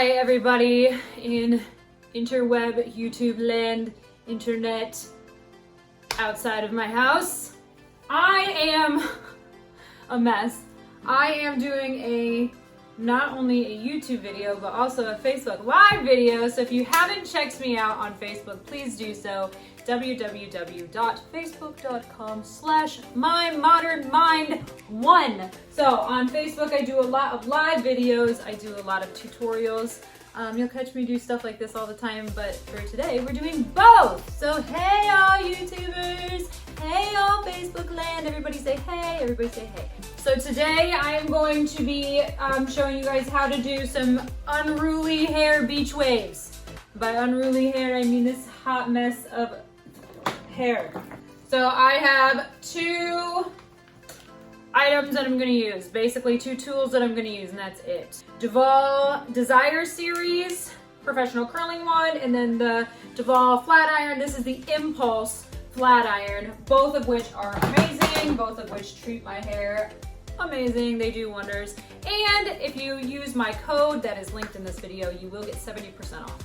Hi everybody in interweb, YouTube land, internet, outside of my house. I am a mess. I am doing not only a YouTube video, but also a Facebook Live video. So if you haven't checked me out on Facebook, please do so. www.facebook.com/mymodernmind1. So on Facebook, I do a lot of live videos. I do a lot of tutorials. You'll catch me do stuff like this all the time, but for today, we're doing both. So hey, all YouTubers. Hey, all Facebook land. Everybody say hey. Everybody say hey. So today, I am going to be showing you guys how to do some unruly hair beach waves. By unruly hair, I mean this hot mess of hair. So I have two items that I'm going to use, basically two tools that I'm going to use, and that's it. Duvolle Desire Series professional curling wand, and then the Duvolle flat iron. This is the Impulse flat iron, both of which are amazing, both of which treat my hair amazing. They do wonders. And if you use my code that is linked in this video, you will get 70% off.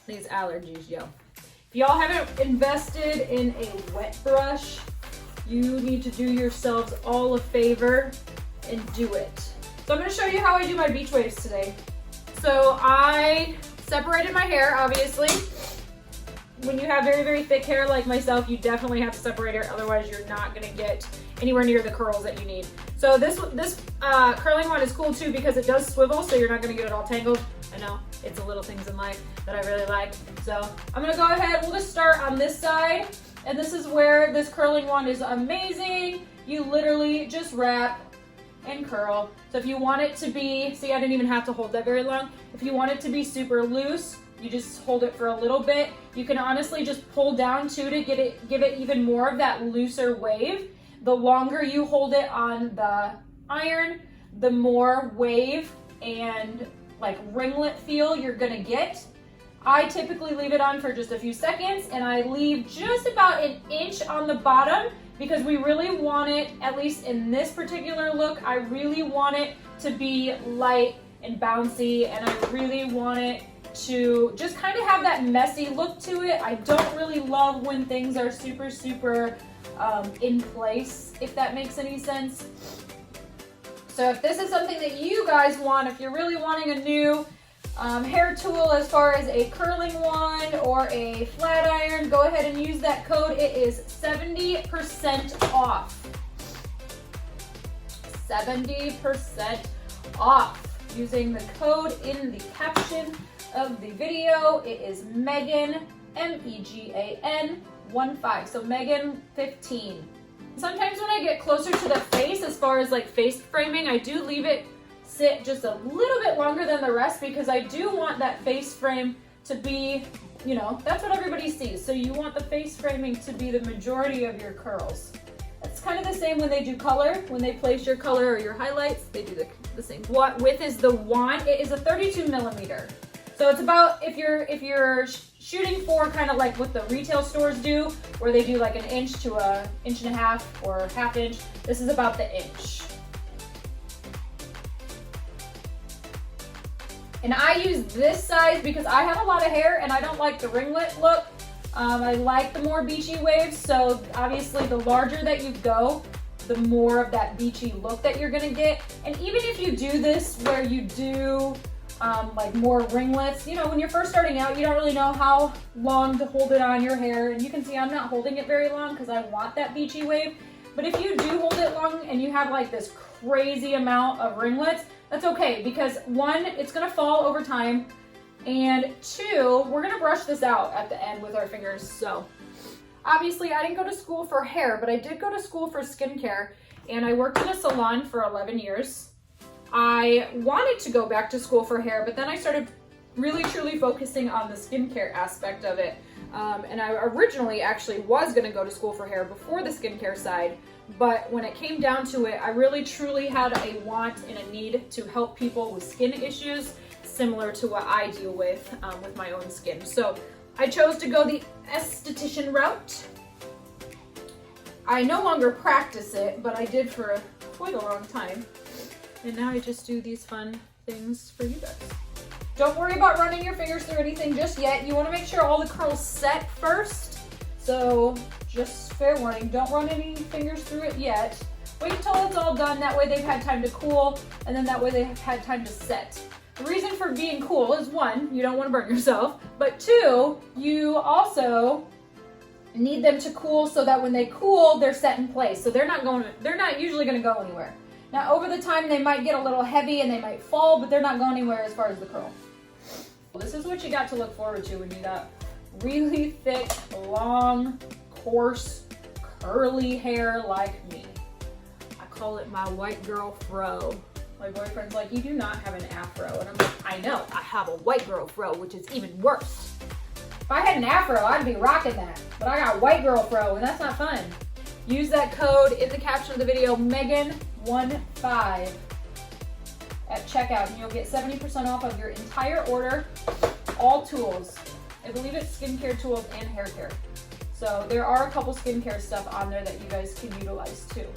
These allergies, yo. If y'all haven't invested in a wet brush, you need to do yourselves all a favor and do it. So I'm going to show you how I do my beach waves today. So I separated my hair, obviously. When you have very, very thick hair like myself, you definitely have to separate it, otherwise you're not going to get anywhere near the curls that you need. So this curling one is cool too because it does swivel, so you're not going to get it all tangled. I know, it's the little things in life that I really like. So I'm going to go ahead, we'll just start on this side, and this is where this curling wand is amazing. You literally just wrap and curl. So if you want it to be, see, I didn't even have to hold that very long. If you want it to be super loose, you just hold it for a little bit. You can honestly just pull down too to give it even more of that looser wave. The longer you hold it on the iron, the more wave and like ringlet feel you're gonna get. I typically leave it on for just a few seconds, and I leave just about an inch on the bottom because we really want it, at least in this particular look, I really want it to be light and bouncy, and I really want it to just kind of have that messy look to it. I don't really love when things are super, super in place, if that makes any sense. So if this is something that you guys want, if you're really wanting a new hair tool as far as a curling wand or a flat iron, go ahead and use that code. It is 70% off. 70% off using the code in the caption of the video. It is Megan, MEGAN 15. So Megan 15. Sometimes when I get closer to the face, as far as like face framing, I do leave it sit just a little bit longer than the rest because I do want that face frame to be, you know, that's what everybody sees. So you want the face framing to be the majority of your curls. It's kind of the same when they do color. When they place your color or your highlights, they do the same. What width is the wand? It is a 32 millimeter. So it's about, if you're shooting for kind of like what the retail stores do, where they do like an inch to a inch and a half or half inch, this is about the inch. And I use this size because I have a lot of hair and I don't like the ringlet look. I like the more beachy waves, so obviously the larger that you go, the more of that beachy look that you're gonna get. And even if you do this where you do like more ringlets, you know, when you're first starting out, you don't really know how long to hold it on your hair. And you can see I'm not holding it very long because I want that beachy wave. But if you do hold it long and you have like this crazy amount of ringlets, that's okay, because one, it's gonna fall over time, and two, we're gonna brush this out at the end with our fingers. So obviously I didn't go to school for hair, but I did go to school for skincare, and I worked in a salon for 11 years. I wanted to go back to school for hair, but then I started really truly focusing on the skincare aspect of it. And I originally actually was gonna go to school for hair before the skincare side, but when it came down to it, I really truly had a want and a need to help people with skin issues similar to what I deal with my own skin. So I chose to go the esthetician route. I no longer practice it, but I did for quite a long time. And now I just do these fun things for you guys. Don't worry about running your fingers through anything just yet. You want to make sure all the curls set first. So just fair warning, don't run any fingers through it yet. Wait until it's all done. That way they've had time to cool, and then that way they've had time to set. The reason for being cool is 1, you don't want to burn yourself, but 2, you also need them to cool so that when they cool, they're set in place. So they're not usually going to go anywhere. Now over the time they might get a little heavy and they might fall, but they're not going anywhere as far as the curl. This is what you got to look forward to when you got really thick, long, coarse, curly hair like me. I call it my white girl fro. My boyfriend's like, you do not have an afro. And I'm like, I know, I have a white girl fro, which is even worse. If I had an afro, I'd be rocking that. But I got white girl fro, and that's not fun. Use that code in the caption of the video, Megan15 at checkout, and you'll get 70% off of your entire order, all tools. I believe it's skincare tools and hair care. So there are a couple skincare stuff on there that you guys can utilize too.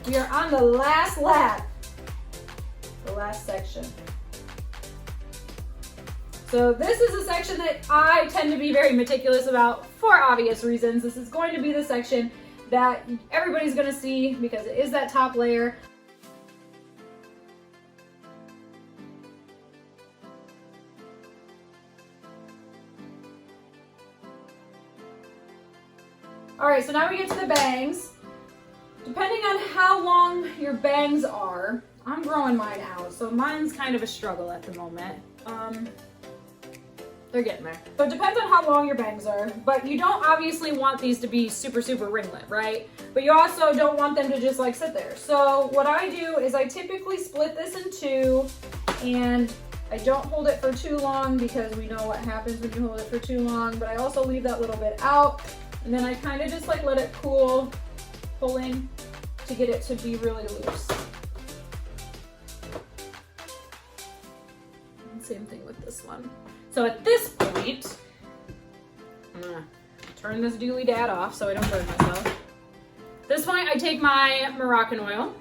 We are on the last lap, the last section. So this is a section that I tend to be very meticulous about for obvious reasons. This is going to be the section that everybody's gonna see because it is that top layer. All right, so now we get to the bangs. Depending on how long your bangs are, I'm growing mine out, so mine's kind of a struggle at the moment. They're getting there. So it depends on how long your bangs are, but you don't obviously want these to be super, super ringlet, right? But you also don't want them to just like sit there. So what I do is I typically split this in 2, and I don't hold it for too long because we know what happens when you hold it for too long, but I also leave that little bit out, and then I kind of just like let it cool, pulling to get it to be really loose. And same thing with this one. So at this point, I'm gonna turn this dooley dad off so I don't burn myself. At this point, I take my Moroccan oil.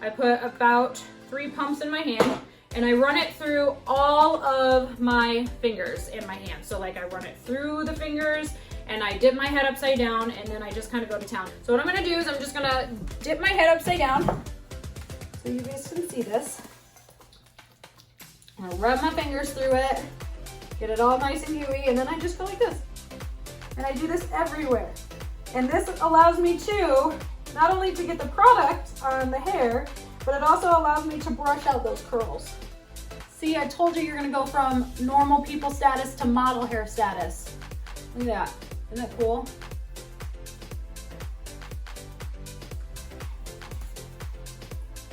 I put about 3 pumps in my hand, and I run it through all of my fingers in my hand. So like I run it through the fingers, and I dip my head upside down, and then I just kind of go to town. So what I'm gonna do is I'm just gonna dip my head upside down so you guys can see this. I'm gonna rub my fingers through it, get it all nice and gooey, and then I just go like this. And I do this everywhere. And this allows me to, not only to get the product on the hair, but it also allows me to brush out those curls. See, I told you you're gonna go from normal people status to model hair status. Look at that, isn't that cool?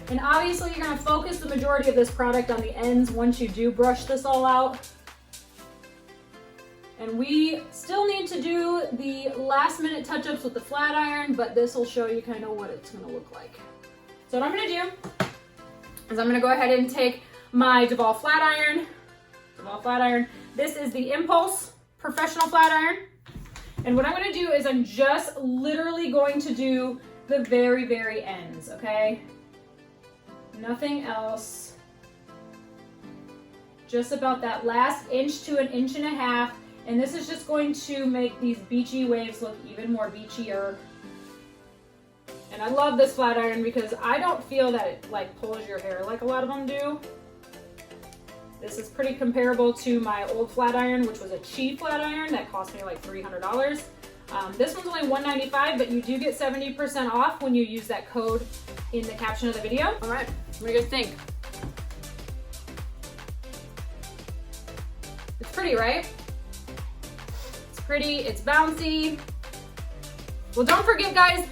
And obviously you're gonna focus the majority of this product on the ends once you do brush this all out. And we still need to do the last minute touch-ups with the flat iron, but this will show you kind of what it's gonna look like. So what I'm gonna do is I'm gonna go ahead and take my Duvolle flat iron. This is the Impulse Professional Flat Iron. And what I'm gonna do is I'm just literally going to do the very, very ends, okay? Nothing else. Just about that last inch to an inch and a half. And this is just going to make these beachy waves look even more beachier. And I love this flat iron because I don't feel that it like pulls your hair like a lot of them do. This is pretty comparable to my old flat iron, which was a cheap flat iron that cost me like $300. This one's only $195, but you do get 70% off when you use that code in the caption of the video. All right, what do you guys think? It's pretty, right? It's pretty, it's bouncy. Well, don't forget guys,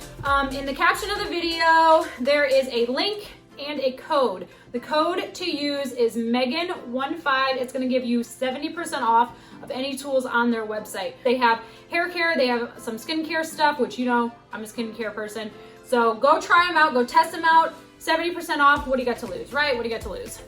in the caption of the video, there is a link and a code. The code to use is Megan15. It's gonna give you 70% off of any tools on their website. They have hair care, they have some skincare stuff, which you know, I'm a skincare person. So go try them out, go test them out. 70% off, what do you got to lose, right? What do you got to lose?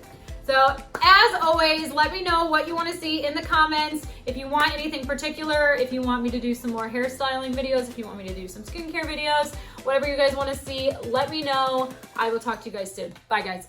So as always, let me know what you want to see in the comments. If you want anything particular, if you want me to do some more hairstyling videos, if you want me to do some skincare videos, whatever you guys want to see, let me know. I will talk to you guys soon. Bye guys.